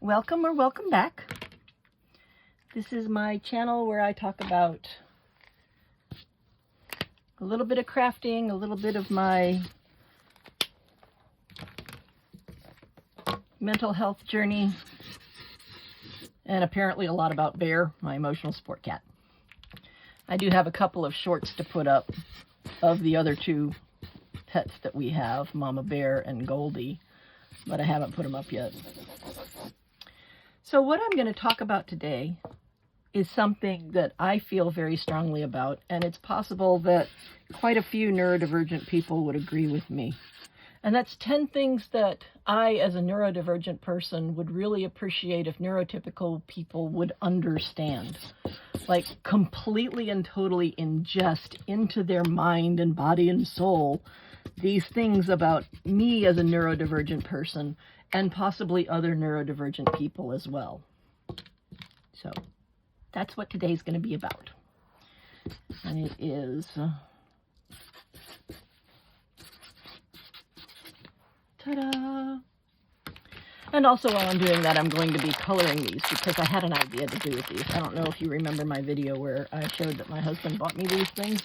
Welcome or welcome back. This is my channel where I talk about a little bit of crafting, a little bit of my mental health journey, and apparently a lot about Bear, my emotional support cat. I do have a couple of shorts to put up of the other two pets that we have, Mama Bear and Goldie, but I haven't put them up yet. So what I'm going to talk about today is something that I feel very strongly about, and it's possible that quite a few neurodivergent people would agree with me. And that's 10 things that I, as a neurodivergent person, would really appreciate if neurotypical people would understand. Like, completely and totally ingest into their mind and body and soul these things about me as a neurodivergent person, and possibly other neurodivergent people as well. So that's what today's going to be about. And it is ta-da! And also while I'm doing that, I'm going to be coloring these because I had an idea to do with these. I don't know if you remember my video where I showed that my husband bought me these things,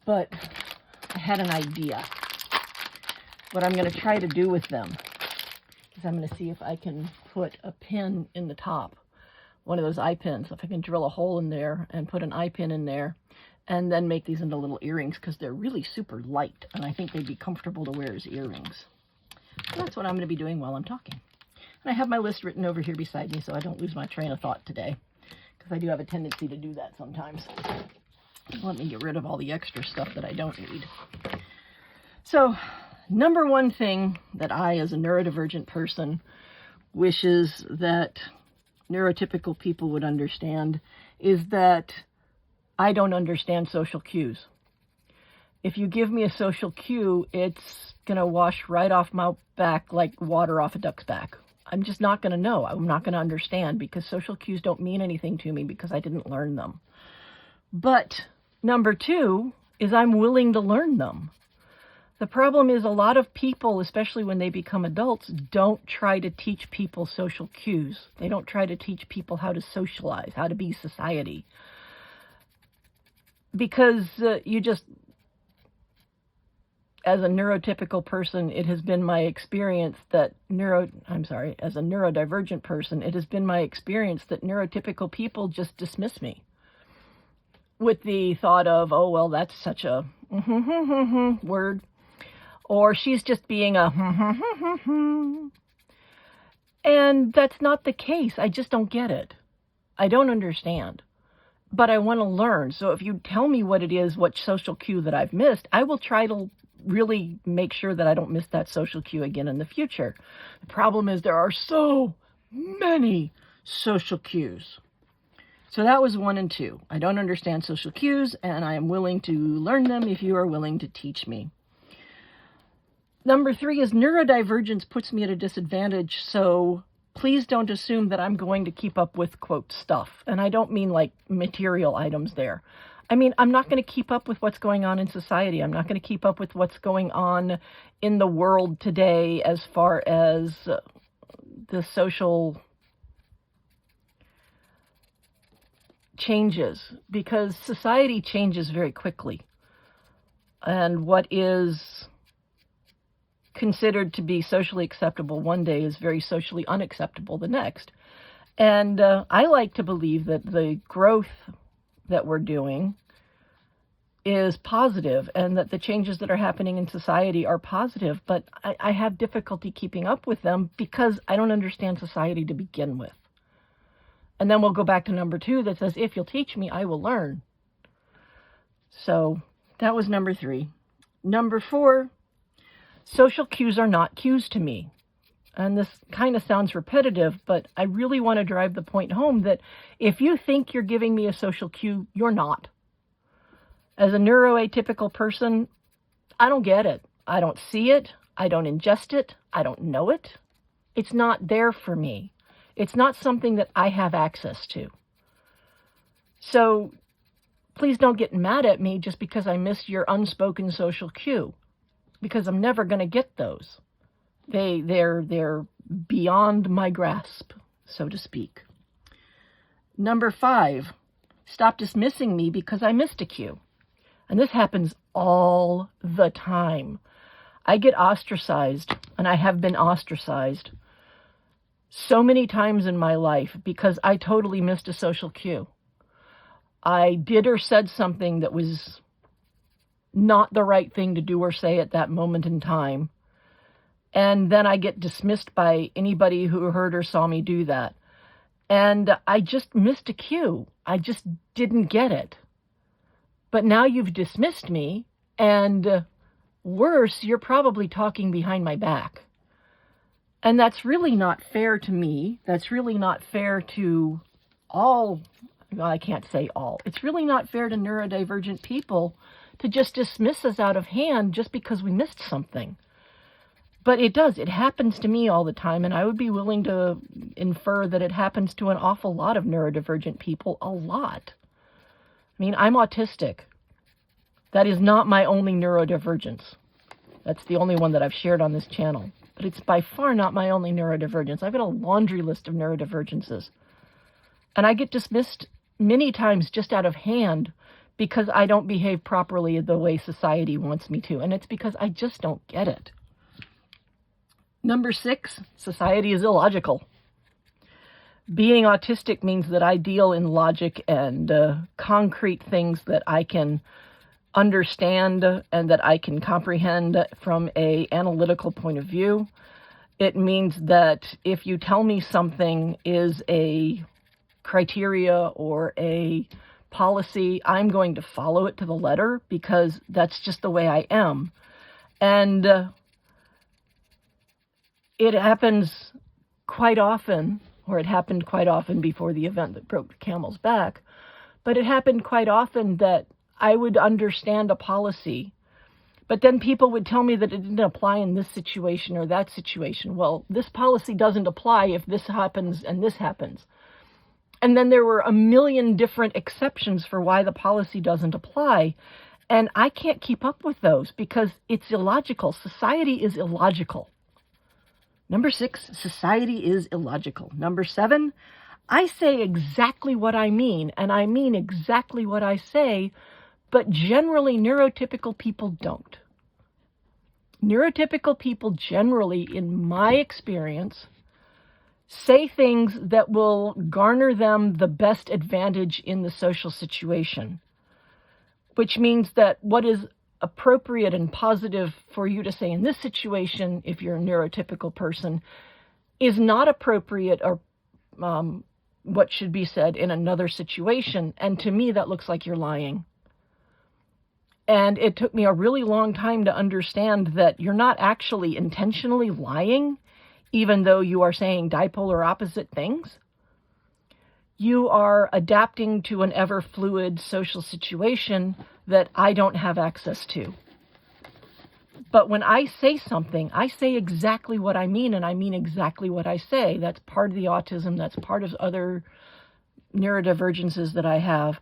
but I had an idea. What I'm going to try to do with them is I'm going to see if I can put a pin in the top, one of those eye pins. If I can drill a hole in there and put an eye pin in there, and then make these into little earrings because they're really super light, and I think they'd be comfortable to wear as earrings. So that's what I'm going to be doing while I'm talking. And I have my list written over here beside me so I don't lose my train of thought today, because I do have a tendency to do that sometimes. Let me get rid of all the extra stuff that I don't need. So, number one thing that I, as a neurodivergent person, wishes that neurotypical people would understand is that I don't understand social cues. If you give me a social cue, it's going to wash right off my back like water off a duck's back. I'm just not going to know. I'm not going to understand because social cues don't mean anything to me because I didn't learn them. But number two is I'm willing to learn them. The problem is a lot of people, especially when they become adults, don't try to teach people social cues. They don't try to teach people how to socialize, how to be society. Because you just, as a neurotypical person, it has been my experience that as a neurodivergent person, it has been my experience that neurotypical people just dismiss me with the thought of, oh, well, that's such a word. Or she's just being a and that's not the case. I just don't get it. I don't understand. But I want to learn. So if you tell me what it is, what social cue that I've missed, I will try to really make sure that I don't miss that social cue again in the future. The problem is there are so many social cues. So that was 1 and 2. I don't understand social cues, and I am willing to learn them if you are willing to teach me. Number 3 is neurodivergence puts me at a disadvantage, so please don't assume that I'm going to keep up with, quote, stuff. And I don't mean like material items there. I mean, I'm not going to keep up with what's going on in society. I'm not going to keep up with what's going on in the world today as far as the social changes, because society changes very quickly. And what is considered to be socially acceptable one day is very socially unacceptable the next. And I like to believe that the growth that we're doing is positive and that the changes that are happening in society are positive, but I have difficulty keeping up with them because I don't understand society to begin with. And then we'll go back to number 2 that says, if you'll teach me, I will learn. So that was number 3. Number 4, social cues are not cues to me. And this kind of sounds repetitive, but I really want to drive the point home that if you think you're giving me a social cue, you're not. As a neuroatypical person, I don't get it. I don't see it. I don't ingest it. I don't know it. It's not there for me. It's not something that I have access to. So please don't get mad at me just because I missed your unspoken social cue, because I'm never going to get those. They're beyond my grasp, so to speak. Number 5, stop dismissing me because I missed a cue. And this happens all the time. I get ostracized, and I have been ostracized so many times in my life because I totally missed a social cue. I did or said something that was not the right thing to do or say at that moment in time. And then I get dismissed by anybody who heard or saw me do that. And I just missed a cue. I just didn't get it. But now you've dismissed me, and worse, you're probably talking behind my back. And that's really not fair to me. That's really not fair to all, well, I can't say all. It's really not fair to neurodivergent people to just dismiss us out of hand just because we missed something. But it does. It happens to me all the time, and I would be willing to infer that it happens to an awful lot of neurodivergent people, a lot. I mean, I'm autistic. That is not my only neurodivergence. That's the only one that I've shared on this channel. But it's by far not my only neurodivergence. I've got a laundry list of neurodivergences. And I get dismissed many times just out of hand because I don't behave properly the way society wants me to. And it's because I just don't get it. Number 6, society is illogical. Being autistic means that I deal in logic and concrete things that I can understand and that I can comprehend from an analytical point of view. It means that if you tell me something is a criteria or a policy, I'm going to follow it to the letter because that's just the way I am. And it happens quite often, or it happened quite often before the event that broke the camel's back, but it happened quite often that I would understand a policy, but then people would tell me that it didn't apply in this situation or that situation. Well, this policy doesn't apply if this happens and this happens. And then there were a million different exceptions for why the policy doesn't apply. And I can't keep up with those because it's illogical. Society is illogical. Number 6, society is illogical. Number 7, I say exactly what I mean, and I mean exactly what I say, but generally neurotypical people don't. Neurotypical people generally, in my experience, say things that will garner them the best advantage in the social situation, which means that what is appropriate and positive for you to say in this situation, if you're a neurotypical person, is not appropriate or what should be said in another situation. And to me, that looks like you're lying. And it took me a really long time to understand that you're not actually intentionally lying, even though you are saying dipolar opposite things. You are adapting to an ever-fluid social situation that I don't have access to. But when I say something, I say exactly what I mean, and I mean exactly what I say. That's part of the autism. That's part of other neurodivergences that I have.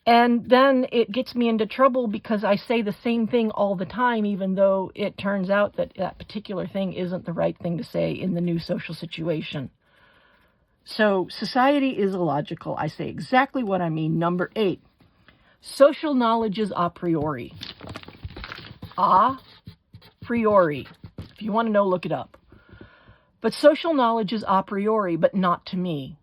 And then it gets me into trouble because I say the same thing all the time, even though it turns out that that particular thing isn't the right thing to say in the new social situation. So society is illogical. I say exactly what I mean. Number 8, social knowledge is a priori. A priori. If you want to know, look it up. But social knowledge is a priori, but not to me.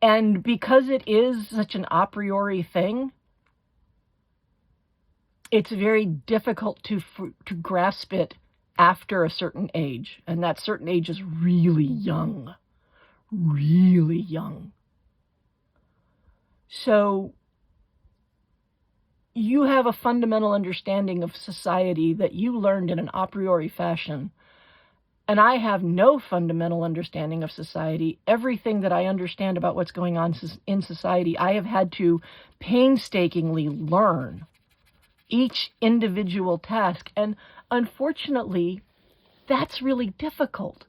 And because it is such an a priori thing, it's very difficult to grasp it after a certain age. And that certain age is really young. Really young. So you have a fundamental understanding of society that you learned in an a priori fashion. And I have no fundamental understanding of society. Everything that I understand about what's going on in society, I have had to painstakingly learn each individual task. And unfortunately, that's really difficult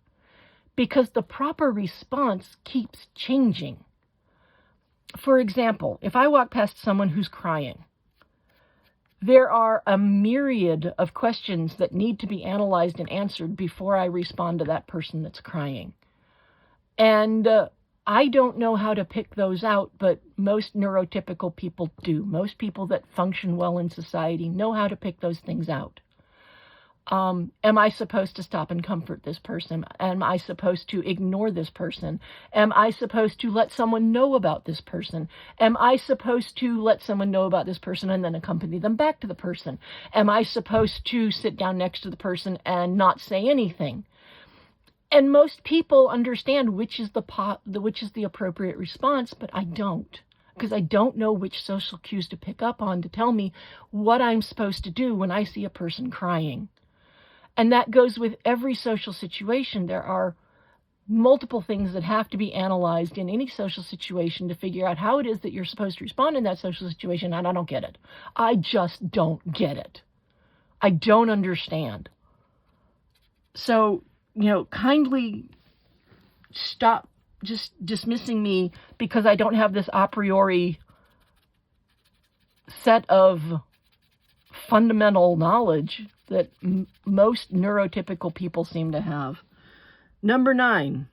because the proper response keeps changing. For example, if I walk past someone who's crying, There are a myriad of questions that need to be analyzed and answered before I respond to that person that's crying. And I don't know how to pick those out, but most neurotypical people do. Most people that function well in society know how to pick those things out. Am I supposed to stop and comfort this person? Am I supposed to ignore this person? Am I supposed to let someone know about this person? Am I supposed to let someone know about this person and then accompany them back to the person? Am I supposed to sit down next to the person and not say anything? And most people understand which is the appropriate response, but I don't, because I don't know which social cues to pick up on to tell me what I'm supposed to do when I see a person crying. And that goes with every social situation. There are multiple things that have to be analyzed in any social situation to figure out how it is that you're supposed to respond in that social situation, and I don't get it. I just don't get it. I don't understand. So, kindly stop just dismissing me because I don't have this a priori set of fundamental knowledge that most neurotypical people seem to have. Number 9,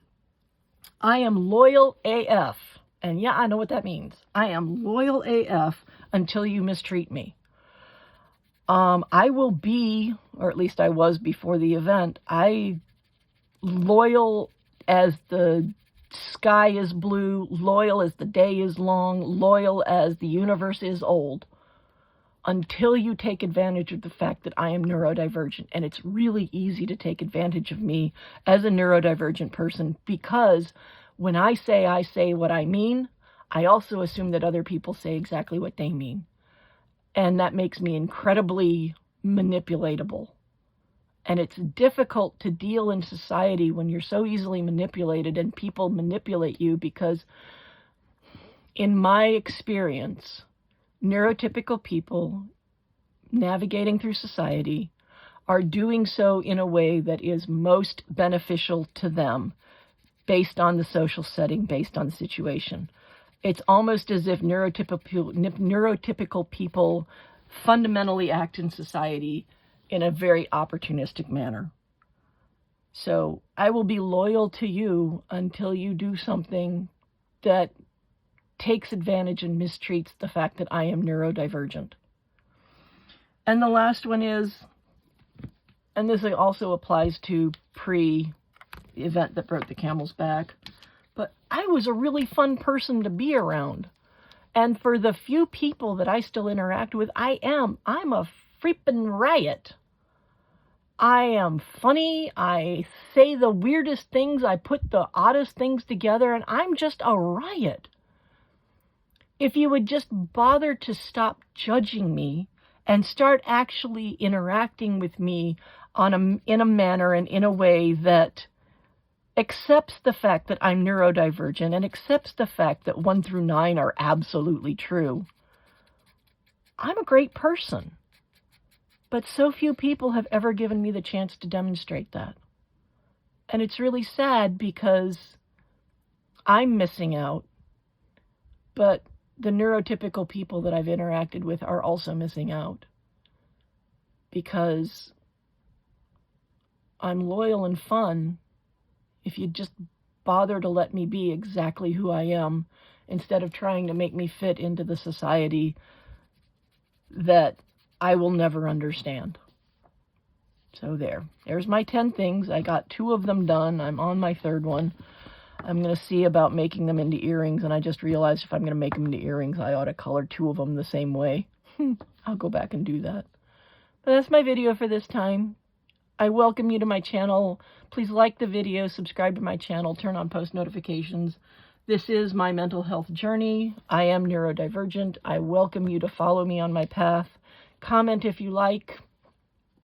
I am loyal AF. And yeah, I know what that means. I am loyal AF until you mistreat me. I will be, or at least I was before the event, loyal as the sky is blue, loyal as the day is long, loyal as the universe is old, until you take advantage of the fact that I am neurodivergent. And it's really easy to take advantage of me as a neurodivergent person, because when I say what I mean, I also assume that other people say exactly what they mean. And that makes me incredibly manipulatable. And it's difficult to deal in society when you're so easily manipulated and people manipulate you, because in my experience, neurotypical people navigating through society are doing so in a way that is most beneficial to them based on the social setting, based on the situation. It's almost as if neurotypical people fundamentally act in society in a very opportunistic manner. So I will be loyal to you until you do something that takes advantage and mistreats the fact that I am neurodivergent. And the last one is, and this also applies to the event that broke the camel's back, but I was a really fun person to be around. And for the few people that I still interact with, I'm a freaking riot. I am funny. I say the weirdest things. I put the oddest things together, and I'm just a riot. If you would just bother to stop judging me and start actually interacting with me in a manner and in a way that accepts the fact that I'm neurodivergent and accepts the fact that 1 through 9 are absolutely true, I'm a great person. But so few people have ever given me the chance to demonstrate that. And it's really sad because I'm missing out, but the neurotypical people that I've interacted with are also missing out, because I'm loyal and fun if you just bother to let me be exactly who I am, instead of trying to make me fit into the society that I will never understand. So there's my 10 things. I got 2 of them done. I'm on my 3rd one. I'm going to see about making them into earrings, and I just realized if I'm going to make them into earrings, I ought to color 2 of them the same way. I'll go back and do that. But that's my video for this time. I welcome you to my channel. Please like the video, subscribe to my channel, turn on post notifications. This is my mental health journey. I am neurodivergent. I welcome you to follow me on my path. Comment if you like.